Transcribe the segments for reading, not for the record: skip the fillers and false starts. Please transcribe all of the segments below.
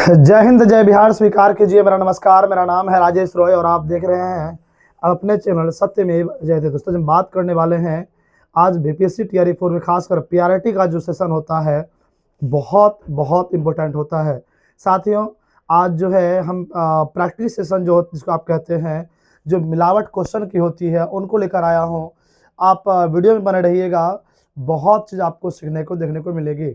जय हिंद जय बिहार स्वीकार कीजिए मेरा नमस्कार। मेरा नाम है राजेश रॉय और आप देख रहे हैं अपने चैनल सत्यमेव जयते। दोस्तों हम बात करने वाले हैं आज बीपीएससी टीआरई 4 में खासकर पीआरटी का जो सेशन होता है बहुत बहुत इम्पोर्टेंट होता है। साथियों आज जो है हम प्रैक्टिस सेशन जो जिसको आप कहते हैं जो मिलावट क्वेश्चन की होती है उनको लेकर आया हूँ। आप वीडियो में बने रहिएगा, बहुत चीज़ आपको सीखने को देखने को मिलेगी।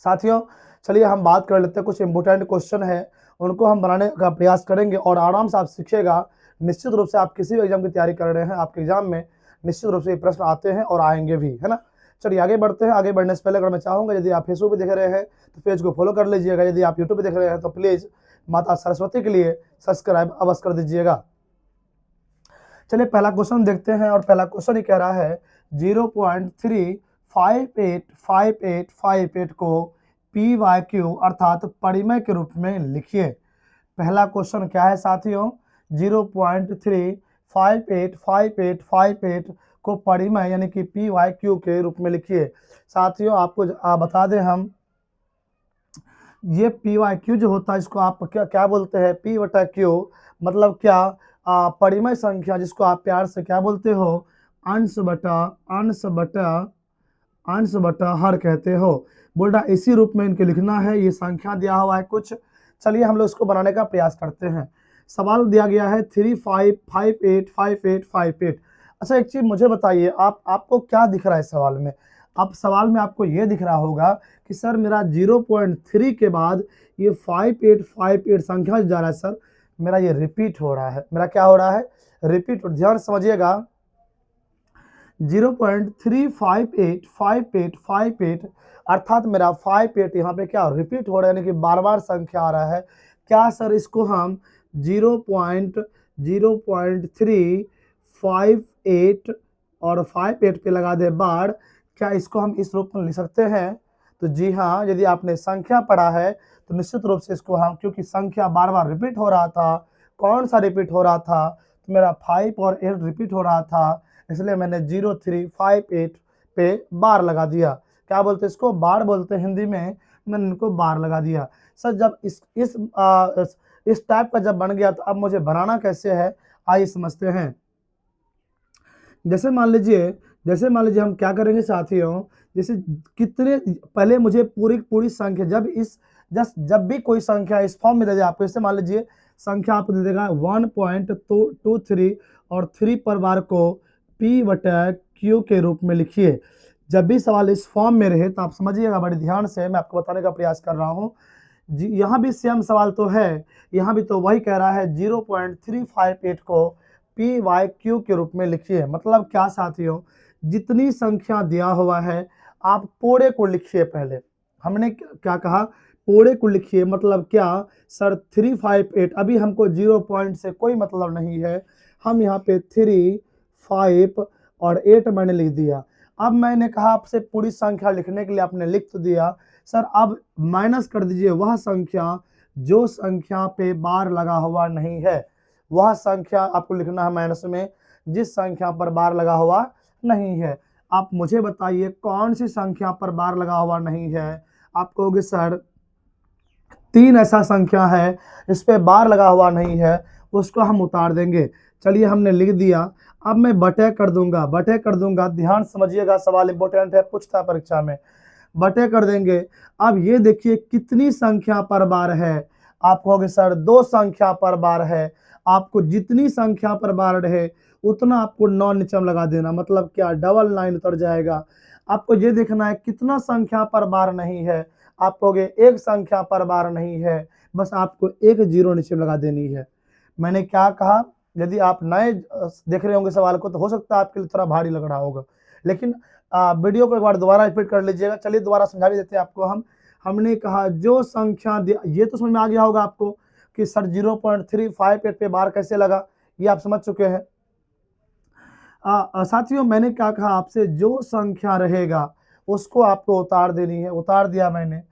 साथियों चलिए हम बात कर लेते हैं, कुछ इंपॉर्टेंट क्वेश्चन है उनको हम बनाने का प्रयास करेंगे और आराम से आप सीखिएगा। निश्चित रूप से आप किसी भी एग्जाम की तैयारी कर रहे हैं, आपके एग्जाम में निश्चित रूप से ये प्रश्न आते हैं और आएंगे भी, है ना। चलिए आगे बढ़ते हैं। आगे बढ़ने से पहले अगर मैं चाहूँगा यदि आप फेसबुक पे देख रहे हैं तो पेज को फॉलो कर लीजिएगा, यदि आप यूट्यूब पे देख रहे हैं तो प्लीज़ माता सरस्वती के लिए सब्सक्राइब अवश्य कर दीजिएगा। चलिए पहला क्वेश्चन देखते हैं और पहला क्वेश्चन ही कह रहा है 0.3585858 को पी वाई क्यू अर्थात परिमेय के रूप में लिखिए। पहला क्वेश्चन क्या है साथियों, 0.3585858 को परिमेय यानी कि पी वाई क्यू के रूप में लिखिए। साथियों आपको बता दें हम, ये पी वाई क्यू जो होता है इसको आप क्या क्या बोलते हैं, पी बटा क्यू मतलब क्या, परिमेय संख्या जिसको आप प्यार से क्या बोलते हो, अंश बटा हर कहते हो। बोल रहा इसी रूप में इनके लिखना है, ये संख्या दिया हुआ है कुछ। चलिए हम लोग इसको बनाने का प्रयास करते हैं। सवाल दिया गया है 35585858। अच्छा एक चीज मुझे बताइए, आपको क्या दिख रहा है सवाल में? आप सवाल में आपको ये दिख रहा होगा कि सर मेरा 0.3 के बाद ये 5858 संख्या जा रहा है, सर मेरा ये रिपीट हो रहा है। मेरा क्या हो रहा है? रिपीट। ध्यान समझिएगा, 0.3585858 अर्थात मेरा 58 यहाँ पे क्या रिपीट हो रहा है, यानी कि बार बार संख्या आ रहा है। क्या सर इसको हम 0.358 और 58 पे लगा दे बार, क्या इसको हम इस रूप में लिख सकते हैं? तो जी हाँ, यदि आपने संख्या पढ़ा है तो निश्चित रूप से इसको हम, क्योंकि संख्या बार बार रिपीट हो रहा था, कौन सा रिपीट हो रहा था, तो मेरा 5 और 8 रिपीट हो रहा था, इसलिए मैंने 0358 पे बार लगा दिया। क्या बोलते हैं इसको? बार बोलते हैं हिंदी में, मैंने इनको बार लगा दिया। सर जब इस टाइप का जब बन गया तो अब मुझे बनाना कैसे है, आइए समझते हैं। जैसे मान लीजिए हम क्या करेंगे साथियों, जैसे कितने पहले मुझे पूरी संख्या जब भी कोई संख्या इस फॉर्म में दे दे आपको, जैसे मान लीजिए संख्या आपको दे देगा 1.23 और 3 पर बार को पी बटा क्यू के रूप में लिखिए। जब भी सवाल इस फॉर्म में रहे तो आप समझिएगा बड़े ध्यान से, मैं आपको बताने का प्रयास कर रहा हूँ जी। यहाँ भी सेम सवाल तो है, यहाँ भी तो वही कह रहा है 0.358 को पी वाई क्यू के रूप में लिखिए। मतलब क्या साथियों, जितनी संख्या दिया हुआ है आप पूरे को लिखिए। पहले हमने क्या कहा, पूरे को लिखिए। मतलब क्या सर 358, अभी हमको 0 पॉइंट से कोई मतलब नहीं है, हम यहाँ पे 3, 5 और 8 मैंने लिख दिया। अब मैंने कहा आपसे पूरी संख्या लिखने के लिए, आपने लिख तो दिया, सर अब माइनस कर दीजिए वह संख्या जो संख्या पे बार लगा हुआ नहीं है। वह संख्या आपको लिखना है माइनस में जिस संख्या पर बार लगा हुआ नहीं है। आप मुझे बताइए कौन सी संख्या पर बार लगा हुआ नहीं है? आप कहोगे सर 3 ऐसा संख्या है इस पे बार लगा हुआ नहीं है, उसको हम उतार देंगे। चलिए हमने लिख दिया, अब मैं बटे कर दूंगा। ध्यान समझिएगा, सवाल इंपॉर्टेंट है, पूछता है परीक्षा में। बटे कर देंगे। अब ये देखिए कितनी संख्या पर बार है, आप कहोगे सर 2 संख्या पर बार है। आपको जितनी संख्या पर बार रहे उतना आपको 9 नीचे में लगा देना, मतलब क्या डबल 9 उतर जाएगा। आपको ये देखना है कितना संख्या पर बार नहीं है, आप कहोगे एक संख्या पर बार नहीं है, बस आपको एक 0 नीचे में लगा देनी है। मैंने क्या कहा, यदि आप नए देख रहे होंगे सवाल को तो हो सकता है आपके लिए थोड़ा भारी लग रहा होगा, लेकिन वीडियो को एक बार दोबारा रिपीट कर लीजिएगा। चलिए दोबारा समझा भी देते हैं आपको हम। हमने कहा जो संख्या ये तो समझ में आ गया होगा आपको कि सर 0.358 पे बार कैसे लगा, ये आप समझ चुके हैं। साथियों मैंने क्या कहा आपसे, जो संख्या रहेगा उसको आपको उतार देनी है, उतार दिया मैंने।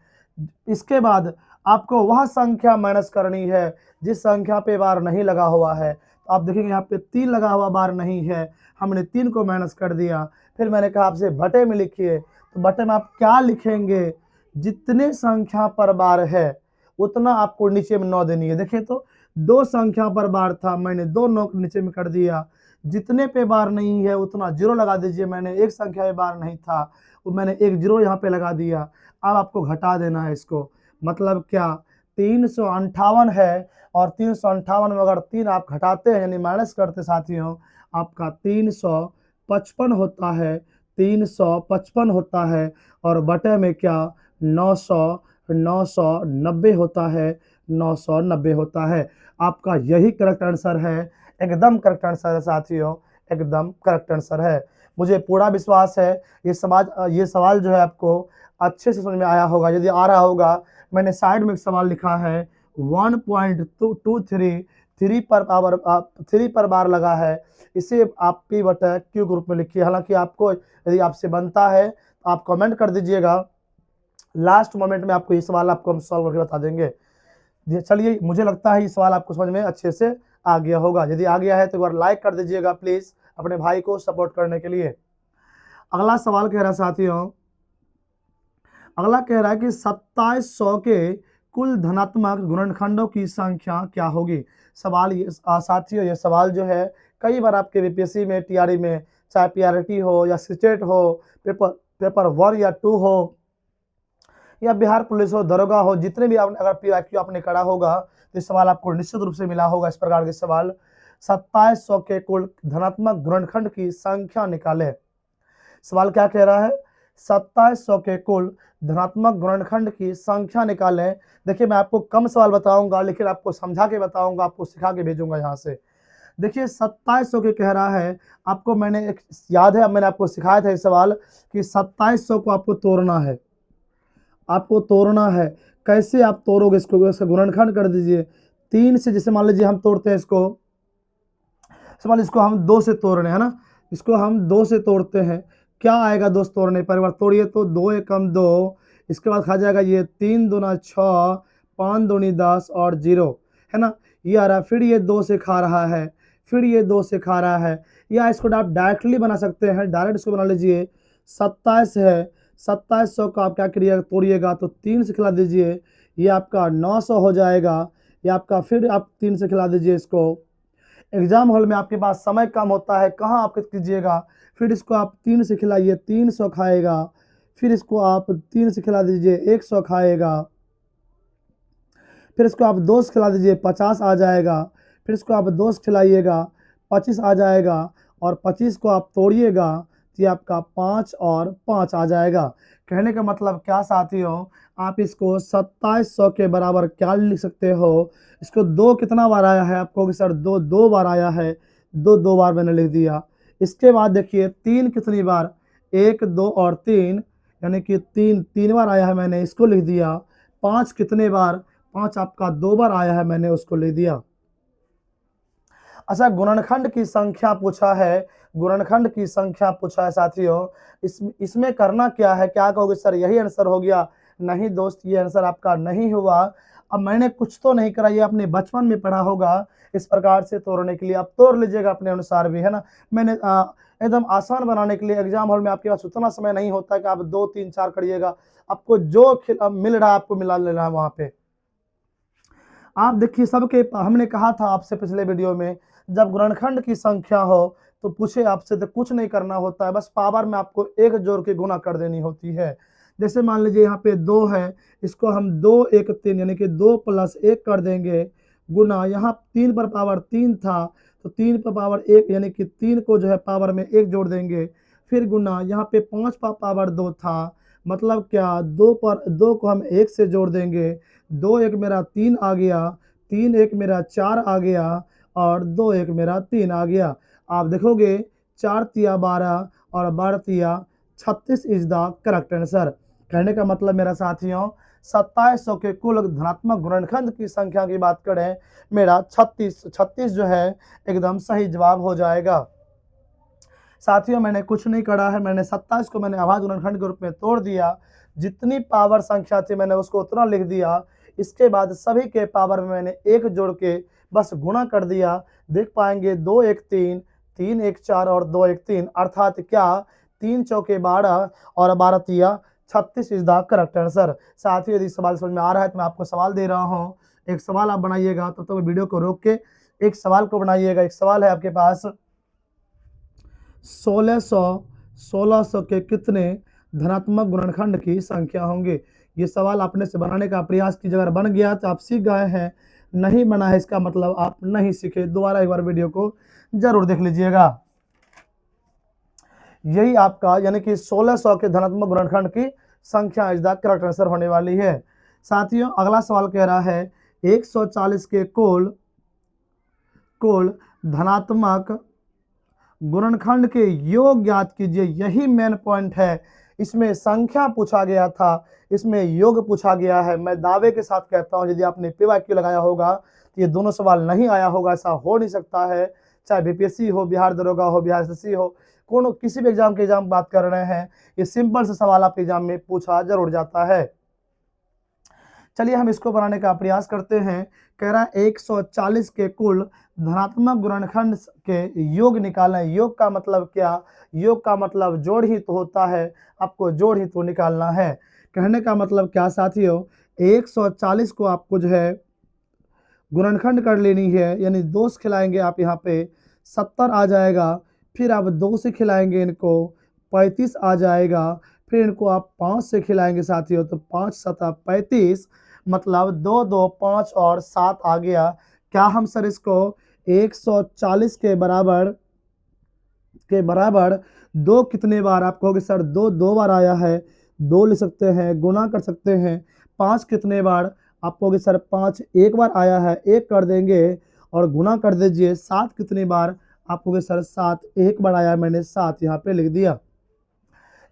इसके बाद आपको वह संख्या माइनस करनी है जिस संख्या पे बार नहीं लगा हुआ है। तो आप देखेंगे यहाँ पे 3 लगा हुआ बार नहीं है, हमने 3 को माइनस कर दिया। फिर मैंने कहा आपसे बटे में लिखिए, तो बटे में आप क्या लिखेंगे, जितने संख्या पर बार है उतना आपको नीचे में 9 देनी है। देखिए तो 2 संख्या पर बार था, मैंने 2 9 नीचे में कर दिया। जितने पे बार नहीं है उतना 0 लगा दीजिए। मैंने एक संख्या पे बार नहीं था, तो मैंने एक 0 यहाँ पे लगा दिया। अब आपको घटा देना है इसको। मतलब क्या, 358 है और 358 में अगर 3 आप घटाते हैं यानी माइनस करते साथियों, आपका 355 होता है, 355 होता है और बटे में क्या 990 होता है, 990 होता है। आपका यही करेक्ट आंसर है, एकदम करेक्ट आंसर है साथियों, एकदम करेक्ट आंसर है। मुझे पूरा विश्वास है ये सवाल जो है आपको अच्छे से समझ में आया होगा। यदि आ रहा होगा, मैंने साइड में एक सवाल लिखा है 1.223 3 पर बार लगा है, इसे आप P बटा Q ग्रुप में लिखिए। हालांकि आपको यदि आपसे बनता है तो आप कमेंट कर दीजिएगा, लास्ट मोमेंट में आपको ये सवाल आपको हम सॉल्व करके बता देंगे। चलिए, मुझे लगता है ये सवाल आपको समझ में अच्छे से आ गया होगा। यदि आ गया है तो एक बार लाइक कर दीजिएगा प्लीज, अपने भाई को सपोर्ट करने के लिए। अगला सवाल कह रहा है साथियों, अगला कह रहा है कि 2700 के कुल धनात्मक गुणनखंडों की संख्या क्या होगी। सवाल ये साथियों, ये सवाल जो है कई बार आपके बीपीएससी में, टीआरई में, चाहे पीआरटी हो या स्टेट हो, पेपर 1 या 2 हो या बिहार पुलिस हो, दरोगा हो, जितने भी आपने अगर पीआईक्यू आपने करा होगा तो सवाल आपको निश्चित रूप से मिला होगा इस प्रकार के सवाल। 2700 के कुल धनात्मक गुणनखंड की संख्या निकाले। सवाल क्या कह रहा है, 2700 के कुल धनात्मक गुणनखंड की संख्या निकालें। देखिए, मैं आपको कम सवाल बताऊंगा लेकिन आपको समझा के बताऊंगा, आपको सिखा के भेजूंगा यहाँ से। देखिए 2700 के कह रहा है, आपको मैंने एक याद है, अब मैंने आपको सिखाया था ये सवाल कि 2700 को आपको तोड़ना है, आपको तोड़ना है। कैसे आप तोड़ोगे इसको, इसका गुणनखंड कर दीजिए 3 से। जैसे मान लीजिए हम तोड़ते हैं इसको, मान लीजिए इसको हम 2 से तोड़ रहे हैं ना, इसको हम 2 से तोड़ते हैं, क्या आएगा 2 से तोड़ने पर, एक बार तोड़िए तो 2 एकम 2, इसके बाद खा जाएगा ये 3 दूना 6, 5 दूनी 10 और 0 है ना, ये आ रहा है। फिर ये 2 से खा रहा है, फिर ये 2 से खा रहा है, या इसको आप डायरेक्टली बना सकते हैं। डायरेक्ट इसको बना लीजिए, 27 है, 2700 का आप क्या करिएगा, तोड़िएगा तो 3 से खिला दीजिए, ये आपका 900 हो जाएगा। ये आपका, फिर आप 3 से खिला दीजिए इसको। एग्जाम हॉल में आपके पास समय कम होता है, कहाँ आप कीजिएगा, फिर इसको आप 3 से खिलाइए, 300 खाएगा। फिर इसको आप 3 से खिला दीजिए, 100 खाएगा। फिर इसको आप 2 से खिला दीजिए, 50 आ जाएगा। फिर इसको आप 2 से खिलाइएगा, 25 आ जाएगा। और 25 को आप तोड़िएगा तो ये आपका 5 और 5 आ जाएगा। कहने का मतलब क्या साथियों, आप इसको 2700 के बराबर क्या लिख सकते हो, इसको 2 कितना बार आया है, आपको सर 2 2 बार आया है, 2 2 बार मैंने लिख दिया। इसके बाद देखिए 3 कितनी बार, 1 2 और 3, यानी कि 3 3 बार आया है, मैंने इसको लिख दिया। 5 कितने बार, 5 आपका 2 बार आया है, मैंने उसको लिख दिया। अच्छा, गुणनखंड की संख्या पूछा है, गुणनखंड की संख्या पूछा है साथियों। इसमें करना क्या है, क्या कहोगे सर यही आंसर हो गया? नहीं दोस्त, ये आंसर आपका नहीं हुआ। अब मैंने कुछ तो नहीं करा, ये आपने बचपन में पढ़ा होगा इस प्रकार से तोड़ने के लिए। आप तोड़ लीजिएगा अपने अनुसार भी, है ना। मैंने एकदम आसान बनाने के लिए, एग्जाम हॉल में आपके पास उतना समय नहीं होता कि आप 2 3 4 करिएगा, आपको जो मिल रहा है आपको मिला लेना है वहां पे। आप देखिए सबके, हमने कहा था आपसे पिछले वीडियो में, जब गुणनखंड की संख्या हो तो पूछे आपसे तो कुछ नहीं करना होता है, बस पावर में आपको एक जोड़ के गुना कर देनी होती है। जैसे मान लीजिए यहाँ पे 2 है, इसको हम 2 1 3 यानी कि 2 + 1 कर देंगे, गुना यहाँ 3 पर पावर 3 था तो 3 पर पावर 1 यानी कि 3 को जो है पावर में 1 जोड़ देंगे, फिर गुना यहाँ पे 5 पर पावर 2 था, मतलब क्या 2 पर 2 को हम 1 से जोड़ देंगे, 2 1 मेरा 3 आ गया, 3 1 मेरा 4 आ गया और 2 1 मेरा 3 आ गया। आप देखोगे 4 तिया 12 और 12 तिया 36 इज द करेक्ट आंसर। कहने का मतलब मेरा साथियों, 2700 के कुल धनात्मक गुणनखंड की संख्या की बात करें, मेरा 36 जो है एकदम सही जवाब हो जाएगा। साथियों मैंने कुछ नहीं करा है, मैंने 27 को मैंने अभाज्य गुणनखंड के रूप में तोड़ दिया, जितनी पावर संख्या थी मैंने उसको उतना लिख दिया। इसके बाद सभी के पावर में मैंने 1 जोड़ के बस गुणा कर दिया। देख पाएंगे 2 1 3, 3 1 4 और 2 1 3, अर्थात क्या 3 चौके 12 और 12 तिया 36 इज द करेक्ट आंसर। साथियों यदि सवाल समझ में आ रहा है तो मैं आपको सवाल दे रहा हूँ, एक सवाल आप बनाइएगा, तब तो वीडियो को रोक के एक सवाल को बनाइएगा। एक सवाल है आपके पास, 1600 के कितने धनात्मक गुणनखंड की संख्या होंगे। ये सवाल अपने से बनाने का प्रयास कीजिए, अगर बन गया तो आप सीख गए हैं, नहीं बना है इसका मतलब आप नहीं सीखे। दोबारा एक बार वीडियो को जरूर देख लीजिएगा। यही आपका यानी कि 1600 के धनात्मक गुणनखंड की संख्या इज द करेक्ट आंसर होने वाली है। साथियों अगला सवाल कह रहा है 140 के कुल धनात्मक गुणनखंड के योग ज्ञात कीजिए। यही मेन पॉइंट है, इसमें संख्या पूछा गया था, इसमें योग पूछा गया है। मैं दावे के साथ कहता हूं यदि आपने PYQ लगाया होगा तो ये दोनों सवाल नहीं आया होगा, ऐसा हो नहीं सकता है। चाहे BPSC हो, बिहार दरोगा हो, बिहार SSC हो, कोनो किसी भी एग्जाम के बात कर रहे हैं, ये सिंपल से सवाल आपके एग्जाम में पूछा जरूर जाता है। चलिए हम इसको बनाने का प्रयास करते हैं। कह रहा है 140 के कुल धनात्मक गुणनखंड के योग निकालना है। योग का मतलब क्या? योग का मतलब जोड़ ही तो होता है, आपको जोड़ ही तो निकालना है। कहने का मतलब क्या साथियों, 140 को आपको जो है गुणनखंड कर लेनी है, यानी 2 से खिलाएंगे आप यहाँ पे 70 आ जाएगा, फिर आप 2 से खिलाएंगे इनको 35 आ जाएगा, फिर इनको आप 5 से खिलाएंगे साथियों तो 5 7 35, मतलब 2 2 5 और 7 आ गया। क्या हम सर इसको 140 के बराबर 2 कितने बार, आप कहोगे सर 2 2 बार आया है, 2 ले सकते हैं, गुना कर सकते हैं। 5 कितने बार, आप कहोगे सर 5 एक बार आया है, 1 कर देंगे और गुना कर दीजिए। 7 कितनी बार, आप कहोगे सर 7 एक बार आया है, मैंने 7 यहाँ पे लिख दिया।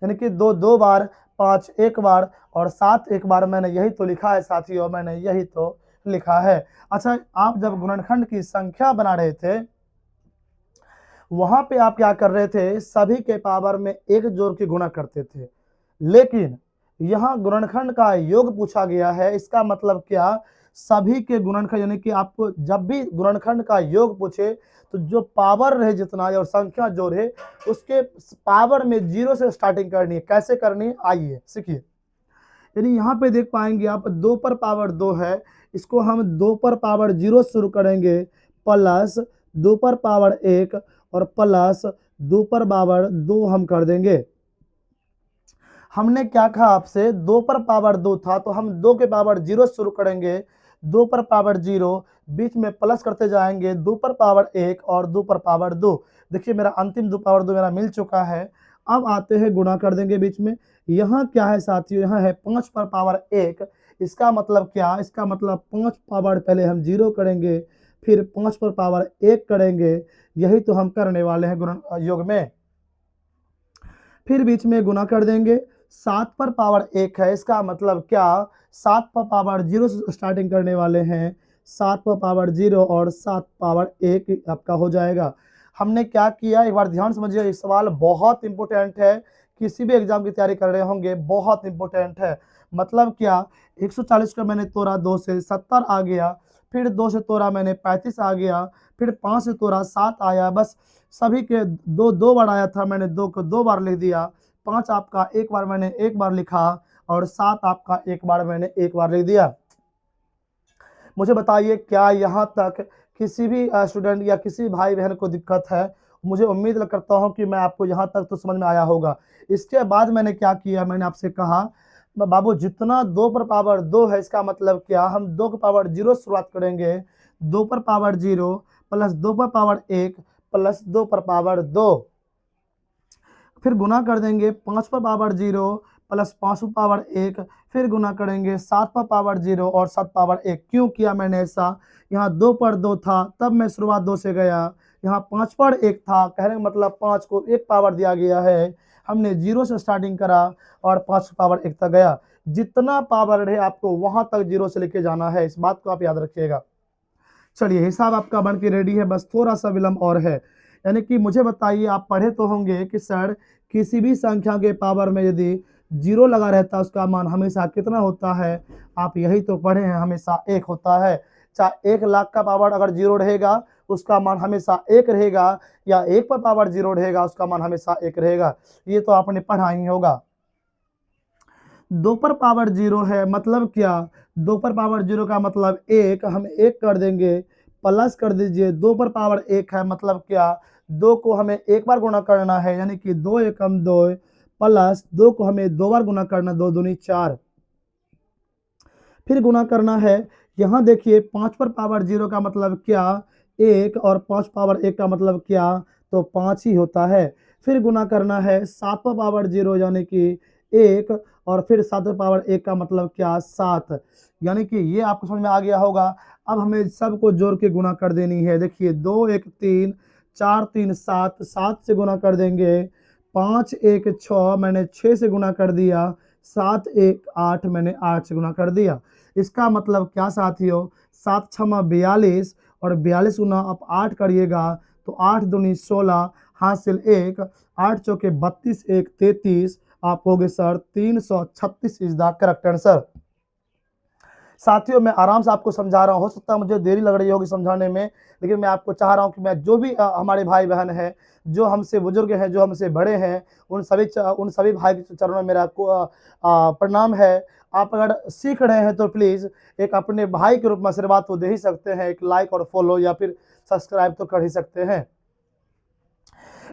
यानी कि 2 2 बार, 5 एक बार और 7 एक बार, मैंने यही तो लिखा है साथियों, मैंने यही तो लिखा है। अच्छा, आप जब गुणनखंड की संख्या बना रहे थे वहां पे आप क्या कर रहे थे, सभी के पावर में एक जोड़ के गुणा करते थे, लेकिन यहाँ गुणनखंड का योग पूछा गया है। इसका मतलब क्या, सभी के गुणनखंड, यानी कि आपको जब भी गुणनखंड का योग पूछे तो जो पावर रहे जितना और संख्या जो रहे उसके पावर में 0 से स्टार्टिंग करनी है। कैसे करनी है आइए सीखिए। यानी यहाँ पे देख पाएंगे आप 2 पर पावर 2 है, इसको हम 2 पर पावर 0 शुरू करेंगे, प्लस 2 पर पावर 1 और प्लस 2 पर पावर 2 हम कर देंगे। हमने क्या कहा आपसे, 2 पर पावर 2 था तो हम 2 के पावर 0 शुरू करेंगे, 2 पर पावर 0, बीच में प्लस करते जाएंगे, 2 पर पावर 1 और 2 पर पावर 2। देखिए मेरा अंतिम 2 पावर 2 मेरा मिल चुका है। अब आते हैं गुणा कर देंगे बीच में। यहाँ क्या है साथियों, यहाँ है 5 पर पावर 1। इसका मतलब क्या, इसका मतलब 5 पावर पहले हम 0 करेंगे, फिर 5 पर पावर 1 करेंगे। यही तो हम करने वाले हैं गुणन योग में। फिर बीच में गुना कर देंगे, 7 पर पावर 1 है, इसका मतलब क्या, 7 पर पावर 0 से स्टार्टिंग करने वाले हैं, 7 पर पावर 0 और 7 पावर 1 आपका हो जाएगा। हमने क्या किया, एक बार ध्यान समझिए, ये सवाल बहुत इंपॉर्टेंट है, किसी भी एग्जाम की तैयारी कर रहे होंगे बहुत इंपॉर्टेंट है। मतलब क्या, 140 का मैंने तोड़ा 2 से 70 आ गया, फिर 2 से तोड़ा मैंने 35 आ गया, फिर 5 से तोड़ा 7 आया। बस सभी के 2 2 बार आया था, मैंने 2 को 2 बार लिख दिया। 5 आपका एक बार मैंने एक बार लिखा और 7 आपका एक बार मैंने एक बार लिख दिया। मुझे बताइए क्या यहाँ तक किसी भी स्टूडेंट या किसी भाई बहन को दिक्कत है? मुझे उम्मीद करता हूँ कि मैं आपको यहाँ तक तो समझ में आया होगा। इसके बाद मैंने क्या किया, मैंने आपसे कहा बाबू जितना 2 पर पावर 2 है, इसका मतलब क्या, हम 2 पर पावर 0 शुरुआत करेंगे, 2 पर पावर 0 प्लस 2 पर पावर 1 प्लस 2 पर पावर 2, फिर गुना कर देंगे 5 पर पावर 0 प्लस 5 पर पावर 1, फिर गुना करेंगे 7 पर पावर 0 और 7 पावर 1। क्यों किया मैंने ऐसा, यहाँ 2 पर 2 था तब मैं शुरुआत 2 से गया, यहाँ 5 पर 1 था, कहने का मतलब 5 को 1 पावर दिया गया है, हमने 0 से स्टार्टिंग करा और 5 पावर 1 तक गया। जितना पावर रहे आपको वहां तक 0 से लेके जाना है, इस बात को आप याद रखिएगा। चलिए हिसाब आपका बन के रेडी है, बस थोड़ा सा विलंब और है। यानी कि मुझे बताइए, आप पढ़े तो होंगे कि सर किसी भी संख्या के पावर में यदि 0 लगा रहता है उसका मान हमेशा कितना होता है, आप यही तो पढ़े हैं, हमेशा 1 होता है। चाहे 1 लाख का पावर अगर 0 रहेगा उसका मान हमेशा 1 रहेगा, या 1 पर पावर 0 रहेगा उसका मान हमेशा 1 रहेगा। ये तो आपने पढ़ा ही होगा। 2 पर पावर 0 है मतलब क्या, 2 पर पावर 0 का मतलब 1, हम 1 कर देंगे, प्लस कर दीजिए 2 पर पावर 1 है मतलब क्या, 2 को हमें एक बार गुणा करना है, यानी कि 2 एकम 2 प्लस 2 को हमें 2 बार गुणा करना, 2 दूनी 4, फिर गुणा करना है। यहाँ देखिए 5 पर पावर 0 का मतलब क्या, 1, और 5 पावर 1 का मतलब क्या, तो 5 ही होता है। फिर गुणा करना है 7 पर पावर 0 यानी कि 1, और फिर 7 पर पावर 1 का मतलब क्या, 7, यानी कि ये आपको समझ में आ गया होगा। अब हमें सबको जोड़ के गुणा कर देनी है। देखिए 2 1 3, 4 3 7, 7 से गुणा कर देंगे, 5 1 6, मैंने 6 से गुणा कर दिया, 7 1 8, मैंने 8 से गुणा कर दिया। इसका मतलब क्या साथियों, 7 छमा 42, और 42 गुना आप 8 करिएगा तो 8 दूनी 16, हासिल 1, 8 चौके 32, 1 33, आप होगे sir 336 is the correct answer. साथियों मैं आराम से आपको समझा रहा हूँ, हो सकता है मुझे देरी लग रही होगी समझाने में, लेकिन मैं आपको चाह रहा हूँ कि मैं जो भी हमारे भाई बहन हैं, जो हमसे बुजुर्ग हैं, जो हमसे बड़े हैं, उन सभी भाई के चरणों में मेरा प्रणाम है। आप अगर सीख रहे हैं तो प्लीज़ एक अपने भाई के रूप में आशीर्वाद तो दे ही सकते हैं, एक लाइक और फॉलो या फिर सब्सक्राइब तो कर ही सकते हैं।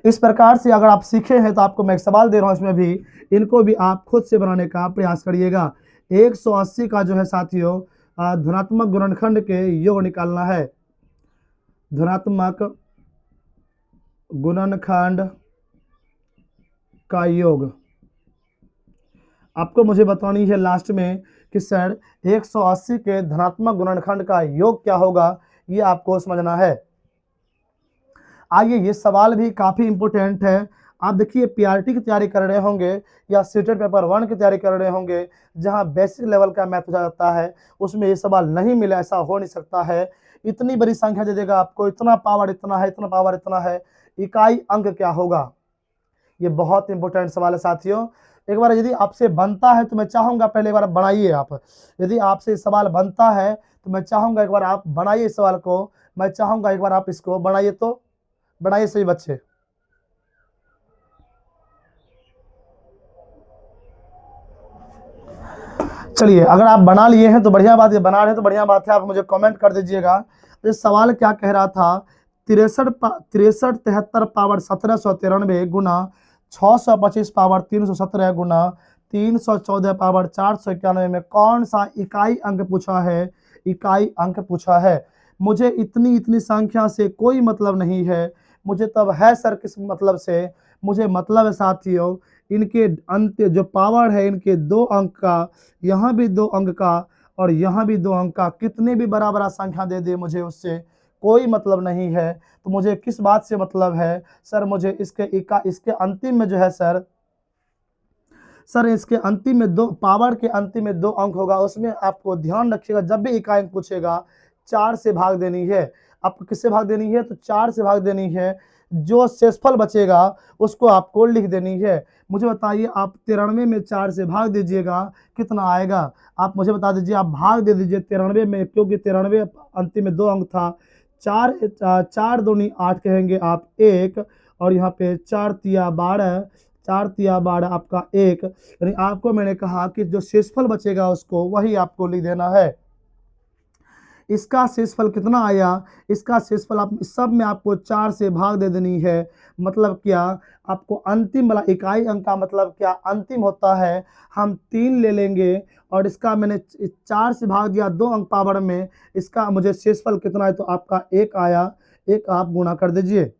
इस प्रकार से अगर आप सीखे हैं तो आपको मैं एक सवाल दे रहा हूँ, इसमें भी इनको भी आप खुद से बनाने का प्रयास करिएगा। 180 का जो है साथियों धनात्मक गुणनखंड के योग निकालना है। धनात्मक गुणनखंड का योग आपको मुझे बतानी है लास्ट में कि सर 180 के धनात्मक गुणनखंड का योग क्या होगा, ये आपको समझना है। आइए ये सवाल भी काफ़ी इंपॉर्टेंट है। आप देखिए पीआरटी की तैयारी कर रहे होंगे या सीटेट पेपर 1 की तैयारी कर रहे होंगे, जहां बेसिक लेवल का मैथ हो जाता है, उसमें ये सवाल नहीं मिला, ऐसा हो नहीं सकता है। इतनी बड़ी संख्या दे देगा आपको, इतना पावर इतना है, इतना पावर इतना है, इकाई अंक क्या होगा, ये बहुत इंपॉर्टेंट सवाल है साथियों। एक बार यदि आपसे बनता है तो मैं चाहूंगा पहले एक बार बनाइए आप। यदि आपसे सवाल बनता है तो मैं चाहूंगा एक बार आप बनाइए इस सवाल को, मैं चाहूंगा एक बार आप इसको बनाइए, तो बनाइए सही बच्चे। चलिए अगर आप बना लिए हैं तो बढ़िया बात है, बना रहे हैं तो बढ़िया बात है, आप मुझे कमेंट कर दीजिएगा। ये सवाल क्या कह रहा था, 63 73 पावर 1793 गुना 625 पावर 317 गुना 314 पावर 491 में कौन सा इकाई अंक पूछा है, इकाई अंक पूछा है। मुझे इतनी इतनी संख्या से कोई मतलब नहीं है, मुझे तब है सर किस मतलब से, मुझे मतलब है साथियों इनके अंत जो पावर है, इनके 2 अंक का, यहाँ भी 2 अंक का और यहाँ भी 2 अंक का, कितने भी बराबर संख्या दे दे मुझे उससे कोई मतलब नहीं है। तो मुझे किस बात से मतलब है सर, मुझे इसके अंतिम में जो है सर इसके अंतिम में 2 पावर के अंतिम में 2 अंक होगा, उसमें आपको ध्यान रखिएगा जब भी इकाई अंक पूछेगा 4 से भाग देनी है। आपको किससे भाग देनी है, तो 4 से भाग देनी है। जो शेषफल बचेगा उसको आपको लिख देनी है। मुझे बताइए आप 93 में 4 से भाग दीजिएगा कितना आएगा, आप मुझे बता दीजिए, आप भाग दे दीजिए 93 में, क्योंकि 93 अंतिम में 2 अंक था। 4 दूनी 8 कहेंगे आप 1, और यहाँ पे 4 तिया 12, 4 तिया 12 आपका 1, यानी आपको मैंने कहा कि जो शेषफल बचेगा उसको वही आपको लिख देना है। इसका शेषफल कितना आया, इसका शेषफल आप सब में आपको 4 से भाग दे देनी है। मतलब क्या, आपको अंतिम वाला इकाई अंक का मतलब क्या, अंतिम होता है, हम 3 ले लेंगे और इसका मैंने 4 से भाग दिया 2 अंक पावर में, इसका मुझे शेषफल कितना है, तो आपका 1 आया, 1 आप गुणा कर दीजिए।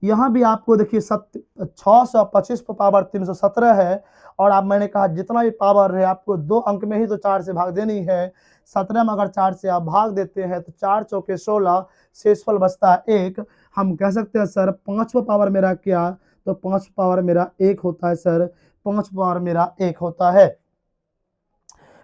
यहाँ भी आपको देखिए 625 पर पावर 317 है, और आप मैंने कहा जितना भी पावर है आपको 2 अंक में ही तो 4 से भाग देनी है। 17 में अगर 4 से आप भाग देते हैं तो 4 चौके 16, शेषफल बचता है 1। हम कह सकते हैं सर 5 पावर मेरा क्या, तो 5 पावर मेरा 1 होता है सर, 5 पावर मेरा 1 होता है।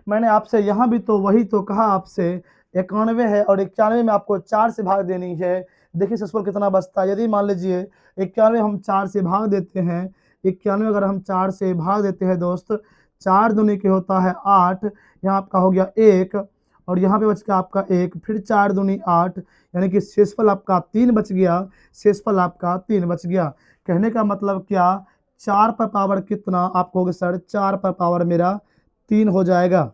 मैंने आपसे यहाँ भी तो वही तो कहा आपसे, 91 है और 91 में आपको 4 से भाग देनी है। देखिए शेषफल कितना बचता है, यदि मान लीजिए 91 हम 4 से भाग देते हैं, 91 अगर हम 4 से भाग देते हैं दोस्त, 4 दूनी के होता है 8, यहाँ आपका हो गया 1, और यहाँ पे बच गया आपका 1, फिर 4 दूनी 8, यानी कि शेषफल आपका 3 बच गया, शेषफल आपका 3 बच गया। कहने का मतलब क्या, 4 पर पावर कितना, आप कहोगे सर 4 पर पावर मेरा 3 हो जाएगा।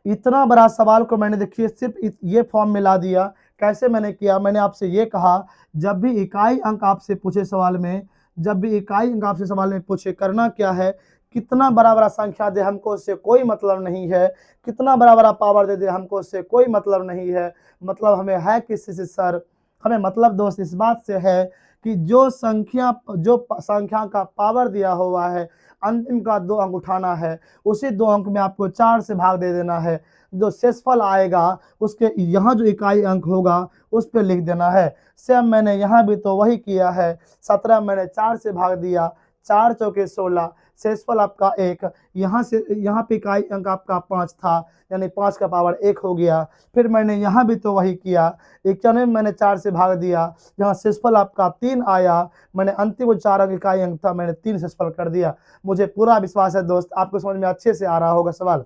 इतना बड़ा सवाल को मैंने देखिए सिर्फ ये फॉर्म में ला दिया। कैसे मैंने किया, मैंने आपसे ये कहा जब भी इकाई अंक आपसे पूछे सवाल में, जब भी इकाई अंक आपसे सवाल में पूछे, करना क्या है, कितना बड़ा बड़ा संख्या दे हमको उससे कोई मतलब नहीं है, कितना बड़ा बड़ा पावर दे दे हमको उससे कोई मतलब नहीं है। मतलब हमें है किसी से सर, हमें मतलब दोस्त इस बात से है कि जो संख्या का पावर दिया हुआ है, अंतिम का 2 अंक उठाना है, उसी 2 अंक में आपको 4 से भाग दे देना है। जो शेषफल आएगा उसके यहाँ जो इकाई अंक होगा उस पर लिख देना है। सेम मैंने यहाँ भी तो वही किया है। 17 मैंने 4 से भाग दिया, 4 चौके 16, शेषफल आपका 1, यहाँ से यहाँ पे इकाई अंक आपका 5 था, यानी 5 का पावर 1 हो गया। फिर मैंने यहाँ भी तो वही किया, 91 मैंने 4 से भाग दिया, यहाँ शेषफल आपका 3 आया, मैंने अंतिम 4 अंक इकाई अंक था, मैंने 3 शेषफल कर दिया। मुझे पूरा विश्वास है दोस्त आपको समझ में अच्छे से आ रहा होगा सवाल।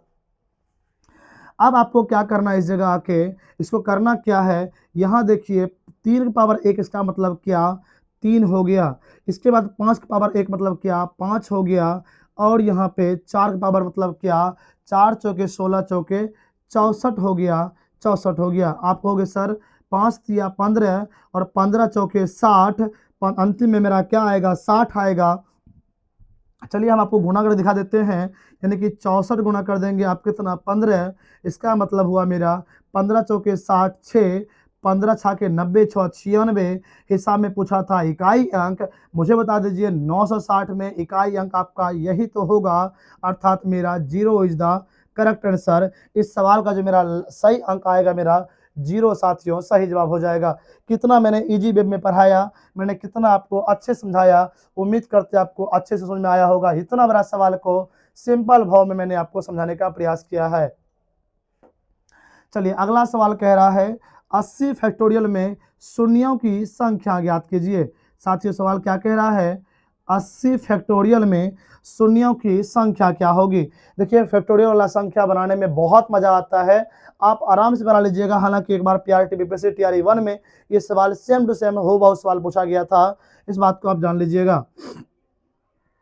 अब आपको क्या करना है, इस जगह आके इसको करना क्या है, यहाँ देखिए 3 की पावर 1 इसका मतलब क्या, 3 हो गया। इसके बाद 5 की पावर 1 मतलब क्या, 5 हो गया। और यहाँ पे 4 की पावर मतलब क्या, 4 चौके 16 चौके 64 हो गया, 64 हो गया। आप कहोगे सर 5 दिया 15 और 15 चौके 60, अंतिम में मेरा क्या आएगा, 60 आएगा। चलिए हम आपको गुणा कर दिखा देते हैं, यानी कि 64 गुणा कर देंगे आप कितना, 15। इसका मतलब हुआ मेरा 15 चौके 60, 6, 15 छाके 90, 6 96। हिसाब में पूछा था इकाई अंक, मुझे बता दीजिए 960 में इकाई अंक आपका यही तो होगा, अर्थात मेरा 0 इज द करेक्ट आंसर। इस सवाल का जो मेरा सही अंक आएगा मेरा 0 साथियों, सही जवाब हो जाएगा। कितना मैंने इजी वे में पढ़ाया, मैंने कितना आपको अच्छे समझाया, उम्मीद करते आपको अच्छे से समझ में आया होगा। इतना बड़ा सवाल को सिंपल भाव में मैंने आपको समझाने का प्रयास किया है। चलिए अगला सवाल कह रहा है 80 फैक्टोरियल में शून्यों की संख्या ज्ञात कीजिए। साथियों सवाल क्या कह रहा है, 80 फैक्टोरियल में शून्यों की संख्या क्या होगी। देखिए फैक्टोरियल वाला संख्या बनाने में बहुत मजा आता है, आप आराम से बना लीजिएगा। हालांकि एक बार पीआरटी बीपीएससी टीआरई 1 में ये सवाल सेम टू सेम हो बहुत सवाल पूछा गया था, इस बात को आप जान लीजिएगा।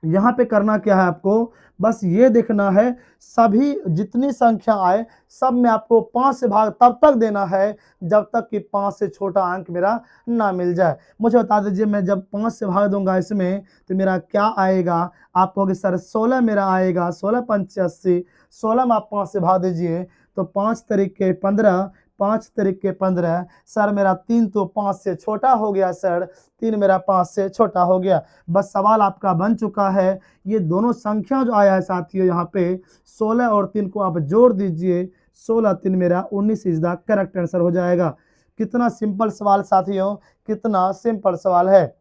यहाँ पे करना क्या है, आपको बस ये देखना है सभी जितनी संख्या आए सब में आपको 5 से भाग तब तक देना है जब तक कि 5 से छोटा अंक मेरा ना मिल जाए। मुझे बता दीजिए मैं जब 5 से भाग दूंगा इसमें तो मेरा क्या आएगा, आप कहोगे सर 16 मेरा आएगा, 16 पंचे 80, 16 में आप 5 से भाग दीजिए तो 5 तरीके 15, 5 तरीके 15, सर मेरा 3 तो 5 से छोटा हो गया, सर 3 मेरा 5 से छोटा हो गया। बस सवाल आपका बन चुका है। ये दोनों संख्या जो आया है साथियों यहाँ पे 16 और 3 को आप जोड़ दीजिए, 16 3 मेरा 19 इज द करेक्ट आंसर हो जाएगा। कितना सिंपल सवाल साथियों, कितना सिंपल सवाल है।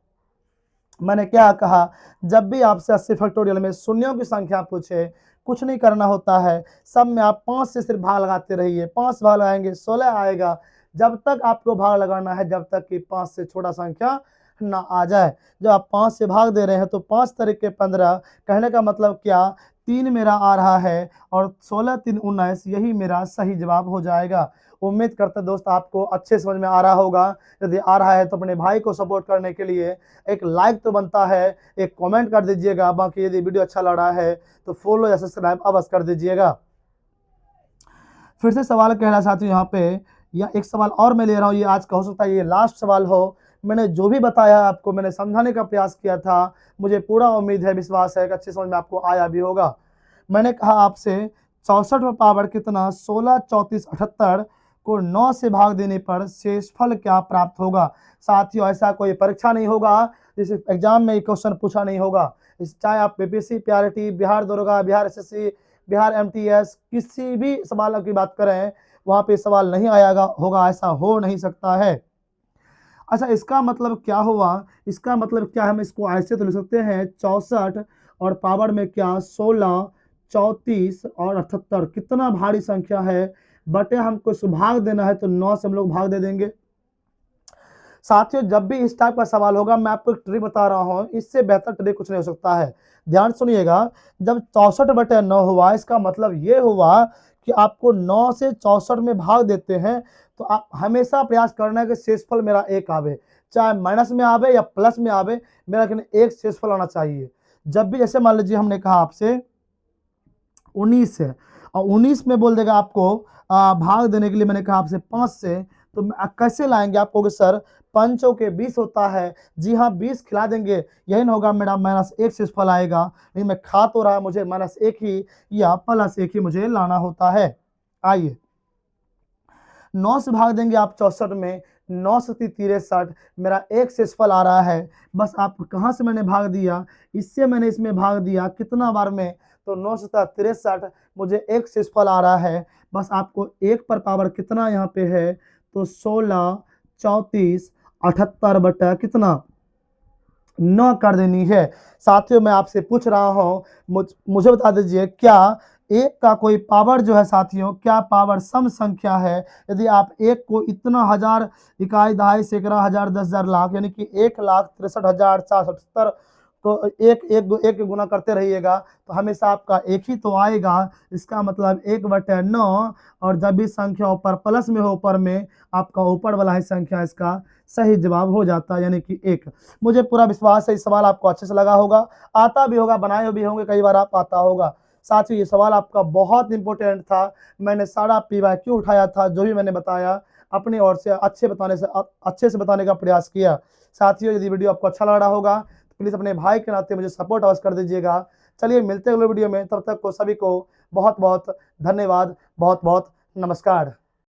मैंने क्या कहा, जब भी आपसे 80 फैक्टोरियल में शून्यों की संख्या पूछे कुछ नहीं करना होता है, सब में आप 5 से सिर्फ भाग लगाते रहिए, 5 भाग लगाएंगे 16 आएगा। जब तक आपको भाग लगाना है जब तक कि 5 से छोटा संख्या ना आ जाए। जब आप 5 से भाग दे रहे हैं तो 5 तरीके 15, कहने का मतलब क्या, 3 मेरा आ रहा है और 16 3 19, यही मेरा सही जवाब हो जाएगा। उम्मीद करते दोस्त आपको अच्छे समझ में आ रहा होगा। यदि आ रहा है तो अपने भाई को सपोर्ट करने के लिए एक लाइक तो बनता है, एक कमेंट कर दीजिएगा। बाकी यदि वीडियो अच्छा लग रहा है तो फॉलो या सब्सक्राइब अवश्य कर दीजिएगा। फिर से सवाल कह रहा है साथियों यहाँ पे, या एक सवाल और मैं ले रहा हूँ, ये आज का हो सकता है ये लास्ट सवाल हो। मैंने जो भी बताया आपको मैंने समझाने का प्रयास किया था, मुझे पूरा उम्मीद है विश्वास है कि अच्छे समझ में आपको आया भी होगा। मैंने कहा आपसे 64 में पावर कितना, 16 34 78 को 9 से भाग देने पर शेषफल क्या प्राप्त होगा। साथियों ऐसा कोई परीक्षा नहीं होगा जिस एग्जाम में क्वेश्चन पूछा नहीं होगा, चाहे आप बीपीएससी पीआरटी बिहार दरोगा बिहार एसएससी बिहार एमटीएस किसी भी सवाल की बात करें वहां पे सवाल नहीं आएगा होगा, ऐसा हो नहीं सकता है। अच्छा इसका मतलब क्या हुआ, इसका मतलब क्या है, हम इसको ऐसे तो लिख सकते हैं 64 और पावर में क्या 16 34 और 78, कितना भारी संख्या है, बटे हमको इसको भाग देना है तो 9 से हम लोग भाग दे देंगे। साथियों जब भी इस टाइप का सवाल होगा मैं आपको एक ट्रिक बता रहा हूं, इससे बेहतर ट्रिक कुछ नहीं हो सकता है। ध्यान सुनिएगा, जब 64/9 हुआ इसका मतलब ये हुआ कि आपको 9 से 64 में भाग देते हैं तो आप हमेशा प्रयास करना है कि शेषफल मेरा 1 आवे, चाहे माइनस में आवे या प्लस में आवे, मेरा एक शेषफल आना चाहिए। जब भी जैसे मान लीजिए हमने कहा आपसे 19 है और 19 में बोल देगा आपको भाग देने के लिए, मैंने कहा आपसे 5 से, तो कैसे लाएंगे? आप कहोगे सर 5 चौके 20 होता है। जी हाँ, 20 खिला देंगे, यही ना होगा मेरा -1 शेषफल आएगा। नहीं, मैं खा तो रहा, मुझे -1 ही या +1 ही मुझे लाना होता है। आइए 9 से भाग देंगे आप 64 में, 9 से 63, मेरा एक शेषफल आ रहा है। बस आप कहाँ से मैंने भाग दिया, इससे मैंने इसमें भाग दिया कितना बार में, तो 9 से 63 मुझे एक शेषफल आ रहा है। बस आपको 1 पर पावर कितना यहाँ पे है, तो 16, 34, 78 बटा कितना 9 कर देनी है। साथियों मैं आपसे पूछ रहा हूँ, मुझे बता दीजिए क्या एक का कोई पावर जो है साथियों, क्या पावर सम संख्या है? यदि आप एक को इतना हजार, इकाई, दहाई, सैकड़ा, हजार, 10,000, लाख, यानी कि 1,63,477 को एक गुना करते रहिएगा तो हमेशा आपका एक ही तो आएगा। इसका मतलब 1/9, और जब भी संख्या ऊपर प्लस में हो ऊपर में, आपका ऊपर वाला ही संख्या इसका सही जवाब हो जाता है, यानी कि 1। मुझे पूरा विश्वास है इस सवाल आपको अच्छे से लगा होगा, आता भी होगा, बनाए भी होंगे कई बार, आप आता होगा। साथियों ये सवाल आपका बहुत इंपॉर्टेंट था। मैंने सारा PYQ उठाया था, जो भी मैंने बताया अपनी ओर से अच्छे से बताने का प्रयास किया। साथियों यदि वीडियो आपको अच्छा लग रहा होगा तो प्लीज़ अपने भाई के नाते मुझे सपोर्ट अवश्य कर दीजिएगा। चलिए मिलते हैं अगले वीडियो में, तब तक को सभी को बहुत बहुत धन्यवाद, बहुत बहुत नमस्कार।